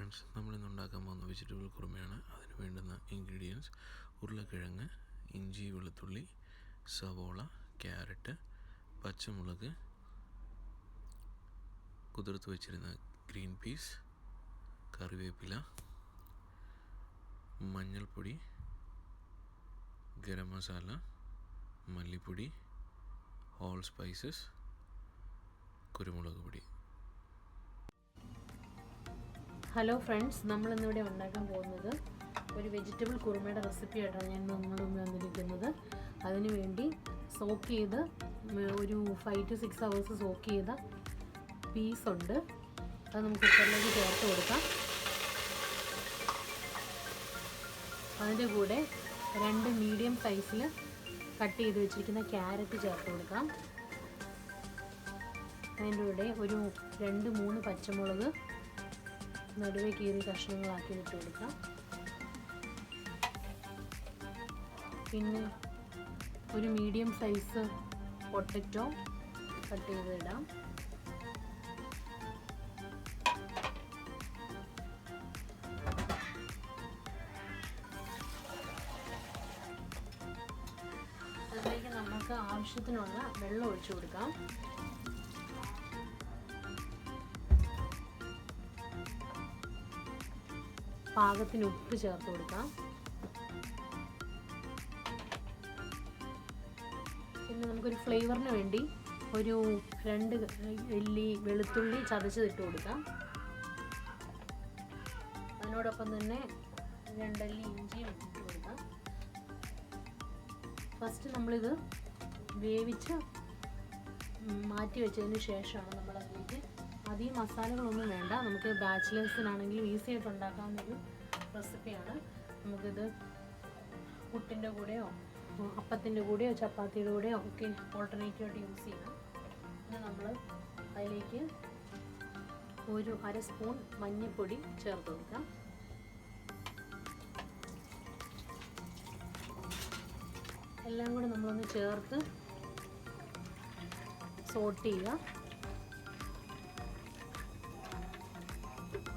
Friends, നമ്മളിന്ന് ഉണ്ടാക്കാൻ പോകുന്ന വെജിറ്റബിൾ കുറുമയാണ്. അതിന് വേണ്ടുന്ന ഇൻഗ്രീഡിയൻസ്: ഉരുളക്കിഴങ്ങ്, ഇഞ്ചി, വെളുത്തുള്ളി, സവോള, ക്യാരറ്റ്, പച്ചമുളക്, കുതിർത്ത് വെച്ചിരുന്ന ഗ്രീൻ പീസ്, കറിവേപ്പില, മഞ്ഞൾപ്പൊടി, ഗരം മസാല, മല്ലിപ്പൊടി, ഹോൾ സ്പൈസസ്, കുരുമുളക് പൊടി. ഹലോ ഫ്രണ്ട്സ്, നമ്മളിന്നിവിടെ ഉണ്ടാക്കാൻ പോകുന്നത് ഒരു വെജിറ്റബിൾ കുറുമയുടെ റെസിപ്പി ആയിട്ടാണ് ഞാൻ നിങ്ങളുടെ മുമ്പിൽ വന്നിരിക്കുന്നത്. അതിനു വേണ്ടി സോക്ക് ചെയ്ത് ഒരു 5 to 6 hours സോക്ക് ചെയ്ത പീസ് ഉണ്ട്. അത് നമുക്ക് കുക്കറിലേക്ക് ചേർത്ത് കൊടുക്കാം. അതിൻ്റെ കൂടെ 2 മീഡിയം സൈസിൽ കട്ട് ചെയ്ത് വെച്ചിരിക്കുന്ന ക്യാരറ്റ് ചേർത്ത് കൊടുക്കാം. അതിൻ്റെ കൂടെ ഒരു 2-3 പച്ചമുളക് നടുവേ കീറി കഷ്ണങ്ങളാക്കി ഇട്ട് കൊടുക്കാം. പിന്നെ ഒരു മീഡിയം സൈസ് പൊട്ടറ്റോ കട്ട് ചെയ്ത് ഇടാം. അതിലേക്ക് നമുക്ക് ആവശ്യത്തിനുള്ള വെള്ളം ഒഴിച്ചു കൊടുക്കാം. പാകത്തിന് ഉപ്പ് ചേർത്ത് കൊടുക്കാം. പിന്നെ നമുക്കൊരു ഫ്ലേവറിന് വേണ്ടി ഒരു 2 അല്ലി വെളുത്തുള്ളി ചതച്ചതിട്ട് കൊടുക്കാം. അതിനോടൊപ്പം തന്നെ 2 അല്ലി ഇഞ്ചിയും ഇട്ട് കൊടുക്കാം. ഫസ്റ്റ് നമ്മളിത് വേവിച്ച് മാറ്റി വെച്ചതിന് ശേഷമാണ് നമ്മളതിലേക്ക് അധികം മസാലകളൊന്നും വേണ്ട. നമുക്ക് ബാച്ചിലേഴ്സിനാണെങ്കിലും ഈസി ആയിട്ട് ഉണ്ടാക്കാവുന്നൊരു റെസിപ്പിയാണ്. നമുക്കിത് പുട്ടിൻ്റെ കൂടെയോ അപ്പത്തിൻ്റെ കൂടെയോ ചപ്പാത്തിയുടെ കൂടെയോ ഒക്കെ ഓൾട്ടർനേറ്റീവ് ആയിട്ട് യൂസ് ചെയ്യാം. പിന്നെ നമ്മൾ അതിലേക്ക് ഒരു 1/2 സ്പൂൺ മഞ്ഞൾപ്പൊടി ചേർത്ത് കൊടുക്കാം. എല്ലാം കൂടെ നമ്മളൊന്ന് ചേർത്ത് സോട്ട് ചെയ്യുക.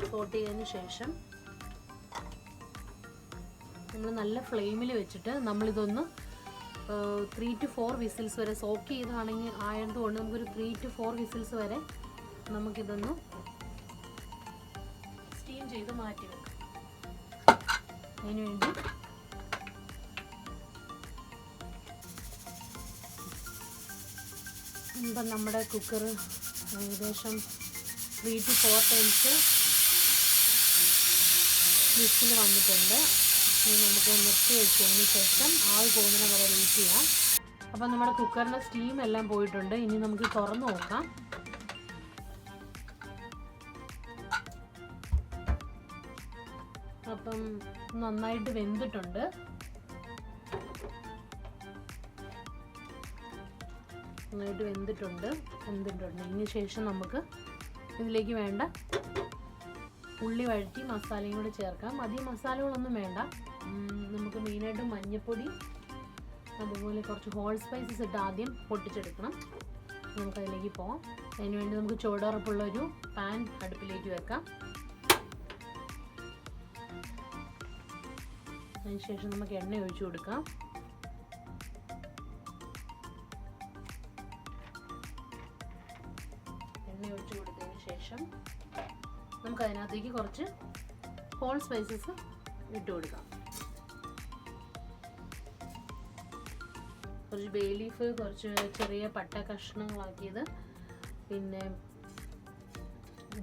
സോട്ട് ചെയ്തതിന് ശേഷം നമ്മൾ നല്ല ഫ്ലെയിമിൽ വെച്ചിട്ട് നമ്മളിതൊന്ന് 3 to 4 വിസിൽസ് വരെ സോക്ക് ചെയ്താണെങ്കിൽ ആയതുകൊണ്ട് നമുക്കൊരു 3 to 4 വിസിൽസ് വരെ നമുക്കിതൊന്ന് സ്റ്റീം ചെയ്ത് മാറ്റി വെക്കാം. അതിന് വേണ്ടി ഇപ്പം നമ്മുടെ കുക്കർ ഏകദേശം 3 to 4 ടൈംസ് വിസിൽ വന്നിട്ടുണ്ട്. ഇനി നമുക്ക് നിർത്തി വെച്ചതിന് ശേഷം ആവി പോകുന്നതിന് വരെ വെയിറ്റ് ചെയ്യാം. അപ്പം നമ്മുടെ കുക്കറിൻ്റെ സ്റ്റീം എല്ലാം പോയിട്ടുണ്ട്. ഇനി നമുക്ക് തുറന്ന് നോക്കാം. അപ്പം നന്നായിട്ട് വെന്തിട്ടുണ്ട്. ഇതിന് ശേഷം നമുക്ക് ഇതിലേക്ക് വേണ്ട ഉള്ളി വഴറ്റി മസാലയും കൂടി ചേർക്കാം. അധികം മസാലകളൊന്നും വേണ്ട. നമുക്ക് മെയിനായിട്ട് മഞ്ഞൾപ്പൊടി, അതുപോലെ കുറച്ച് ഹോൾ സ്പൈസസ് ഇട്ട് ആദ്യം പൊട്ടിച്ചെടുക്കണം. നമുക്കതിലേക്ക് പോകാം. അതിന് വേണ്ടി നമുക്ക് ചൂടുറപ്പുള്ളൊരു പാൻ അടുപ്പിലേക്ക് വെക്കാം. അതിനുശേഷം നമുക്ക് എണ്ണ ഒഴിച്ചു കൊടുക്കാം. എണ്ണ ഒഴിച്ചു കൊടുത്തതിന് ശേഷം നമുക്ക് അതിനകത്തേക്ക് കുറച്ച് ഹോൾ സ്പൈസസ് ഇട്ട് കൊടുക്കാം. കുറച്ച് ബേ ലീഫ്, കുറച്ച് ചെറിയ പട്ട കഷ്ണങ്ങളാക്കിയത്, പിന്നെ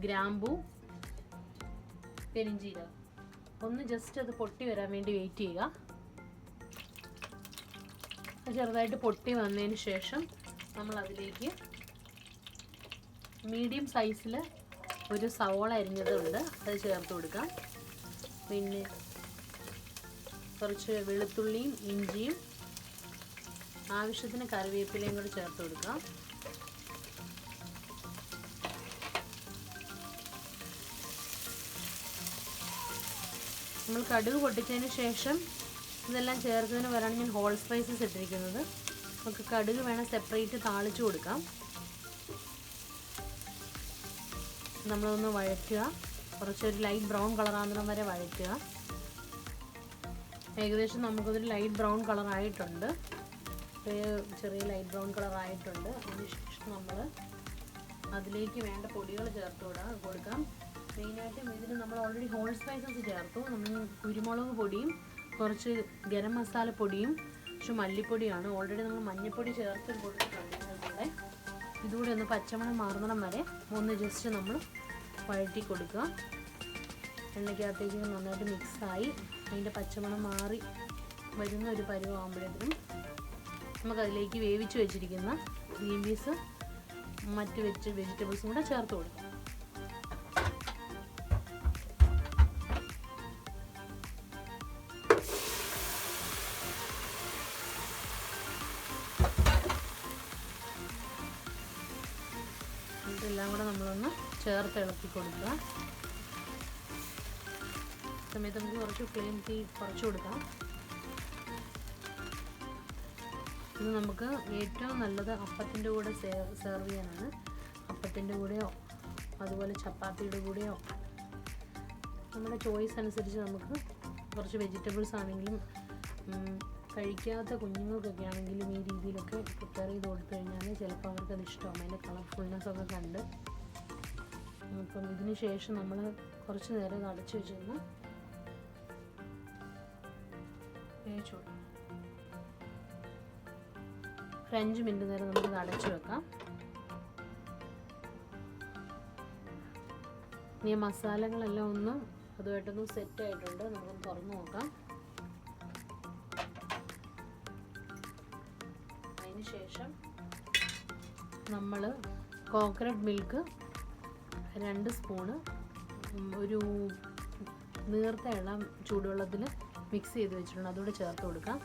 ഗ്രാമ്പൂ, പെരിഞ്ചീരകം. ഒന്ന് ജസ്റ്റ് അത് പൊട്ടി വരാൻ വേണ്ടി വെയിറ്റ് ചെയ്യുക. ചെറുതായിട്ട് പൊട്ടി വന്നതിന് ശേഷം നമ്മൾ അതിലേക്ക് മീഡിയം സൈസിൽ ഒരു സവോള അരിഞ്ഞതുണ്ട്, അത് ചേർത്ത് കൊടുക്കാം. പിന്നെ കുറച്ച് വെളുത്തുള്ളിയും ഇഞ്ചിയും ആവശ്യത്തിന് കറിവേപ്പിലയും കൂടി ചേർത്ത് കൊടുക്കാം. നമ്മൾ കടുക് പൊട്ടിച്ചതിന് ശേഷം ഇതെല്ലാം ചേർത്തതിന് വരാണ് ഞാൻ ഹോൾ സ്പൈസസ് ഇട്ടിരിക്കുന്നത്. നമുക്ക് കടുക് വേണം സെപ്പറേറ്റ് താളിച്ചു കൊടുക്കാം. നമ്മളൊന്ന് വഴറ്റുക. കുറച്ചൊരു ലൈറ്റ് ബ്രൗൺ കളറാകുന്നിടം വരെ വഴറ്റുക. ഏകദേശം നമുക്കതൊരു ലൈറ്റ് ബ്രൗൺ കളറായിട്ടുണ്ട്, ചെറിയ ലൈറ്റ് ബ്രൗൺ കളറായിട്ടുണ്ട്. അതിനുശേഷം നമ്മൾ അതിലേക്ക് വേണ്ട പൊടികൾ ചേർത്ത് കൊടുക്കാം. മെയിനായിട്ടും ഇതിന് നമ്മൾ ഓൾറെഡി ഹോൾ സ്പൈസസ് ചേർത്തു. നമ്മൾ കുരുമുളക് പൊടിയും കുറച്ച് ഗരം മസാല പൊടിയും കുറച്ച് മല്ലിപ്പൊടിയാണ്. ഓൾറെഡി നമ്മൾ മഞ്ഞൾപ്പൊടി ചേർത്ത് കൊടുത്തിട്ടുണ്ട്. നമ്മുടെ ഇതുകൂടി ഒന്ന് പച്ചമണം മാറുന്നിടം വരെ ഒന്ന് ജസ്റ്റ് നമ്മൾ വഴറ്റി കൊടുക്കുക. എണ്ണയ്ക്കകത്തേക്ക് നന്നായിട്ട് മിക്സായി അതിൻ്റെ പച്ചമണം മാറി വരുന്ന ഒരു പരുവാകുമ്പോഴേക്കും നമുക്കതിലേക്ക് വേവിച്ച് വെച്ചിരിക്കുന്ന ഗ്രീൻ പീസ് മറ്റ് വെജിറ്റബിൾസും കൂടെ ചേർത്ത് കൊടുക്കാം. ഇതെല്ലാം കൂടെ നമ്മളൊന്ന് ചേർത്ത് ഇളക്കി കൊടുക്കുക. സമയത്ത് നമുക്ക് കുറച്ച് ഫ്ലെയിം തീ കുറച്ച് കൊടുക്കാം. ഇത് നമുക്ക് ഏറ്റവും നല്ലത് അപ്പത്തിൻ്റെ കൂടെ സെർവ് ചെയ്യാനാണ്. അപ്പത്തിൻ്റെ കൂടെയോ അതുപോലെ ചപ്പാത്തിയുടെ കൂടെയോ നമ്മുടെ ചോയ്സ് അനുസരിച്ച് നമുക്ക് കുറച്ച് വെജിറ്റബിൾസ് ആണെങ്കിലും കഴിക്കാത്ത കുഞ്ഞുങ്ങൾക്കൊക്കെ ആണെങ്കിലും ഈ രീതിയിലൊക്കെ പ്രിപ്പയർ ചെയ്ത് കൊടുത്തു കഴിഞ്ഞാൽ ചിലപ്പോൾ അവർക്കത് ഇഷ്ടമാകും, അതിൻ്റെ കളർഫുൾനെസ്സൊക്കെ കണ്ട്. അപ്പം ഇതിന് ശേഷം നമ്മൾ കുറച്ച് നേരം ഇത് അടച്ചു വെച്ചിരുന്ന് വേവിച്ചു കൊടുക്കും. ഒരു 5 മിനിറ്റ് നേരം നമുക്കിത് അടച്ചു വെക്കാം. ഇനി മസാലകളെല്ലാം ഒന്ന് അതുമായിട്ടൊന്ന് സെറ്റായിട്ടുണ്ട്. നമുക്കൊന്ന് തുറന്ന് നോക്കാം. അതിന് ശേഷം നമ്മൾ കോക്കനട്ട് മിൽക്ക് 2 സ്പൂണ് ഒരു നീർത്ത ഇളം ചൂടുവെള്ളത്തിൽ മിക്സ് ചെയ്ത് വെച്ചിട്ടുണ്ട്, അതുകൂടെ ചേർത്ത് കൊടുക്കാം.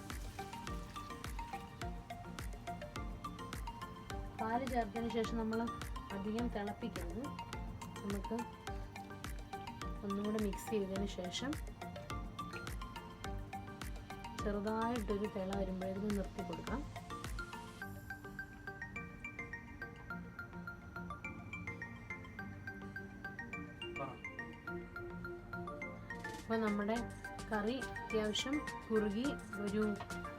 പാല് ചേർത്തതിന് ശേഷം നമ്മൾ അധികം തിളപ്പിക്കരുത്. നമുക്ക് ഒന്നുകൂടെ മിക്സ് ചെയ്തതിന് ശേഷം ചെറുതായിട്ടൊരു തിള വരുമ്പോഴേക്കും നിർത്തി കൊടുക്കാം. അപ്പോൾ നമ്മുടെ കറി അത്യാവശ്യം കുറുകി ഒരു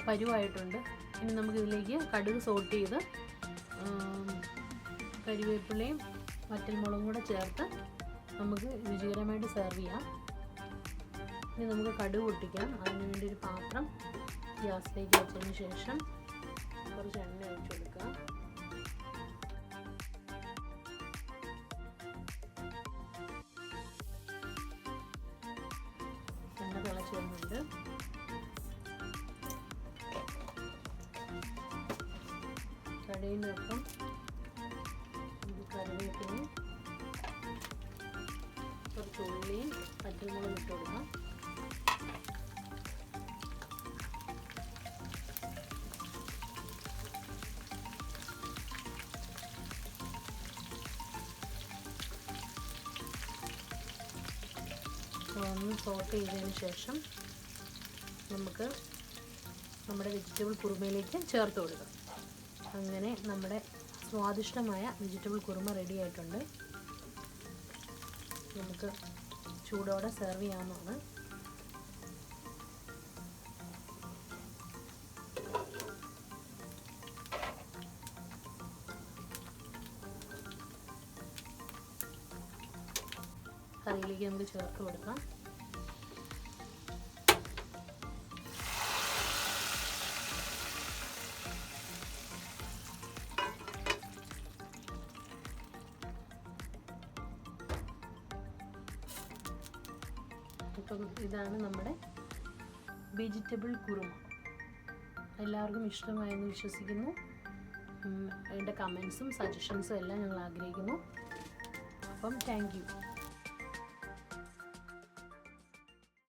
പരുവായിട്ടുണ്ട്. ഇനി നമുക്കിതിലേക്ക് കടുക് സോട്ട് ചെയ്ത് കരിവേപ്പിലയും വറ്റൽമുളകും കൂടെ ചേർത്ത് നമുക്ക് രുചികരമായിട്ട് സെർവ് ചെയ്യാം. ഇനി നമുക്ക് കടുക് പൊട്ടിക്കാം. അതിന് വേണ്ടി ഒരു പാത്രം ഗ്യാസിലേക്ക് വെച്ചതിന് ശേഷം കുറച്ച് എണ്ണ ഒഴിച്ച് കൊടുക്കുക. എണ്ണ തിളച്ച് വരുന്നുണ്ട്. കടുകിനൊപ്പം കറിവേപ്പിലയും കുറച്ച് ഉള്ളിയും പച്ചമുളകും ഇട്ട് കൊടുക്കാം. ഒന്ന് സോട്ട് ചെയ്തതിന് ശേഷം നമുക്ക് നമ്മുടെ വെജിറ്റബിൾ കുറുമയിലേക്ക് ചേർത്ത് കൊടുക്കാം. അങ്ങനെ നമ്മുടെ സ്വാദിഷ്ടമായ വെജിറ്റബിൾ കുറുമ റെഡി ആയിട്ടുണ്ട്. നമുക്ക് ചൂടോടെ സെർവ് ചെയ്യാവുന്നതാണ്. കറിയിലേക്ക് നമുക്ക് ചേർത്ത് കൊടുക്കാം. അപ്പം ഇതാണ് നമ്മുടെ വെജിറ്റബിൾ കുറുമ. എല്ലാവർക്കും ഇഷ്ടമായെന്ന് വിശ്വസിക്കുന്നു. അതിൻ്റെ കമൻസും സജഷൻസും എല്ലാം ഞങ്ങൾ ആഗ്രഹിക്കുന്നു. അപ്പം താങ്ക് യു.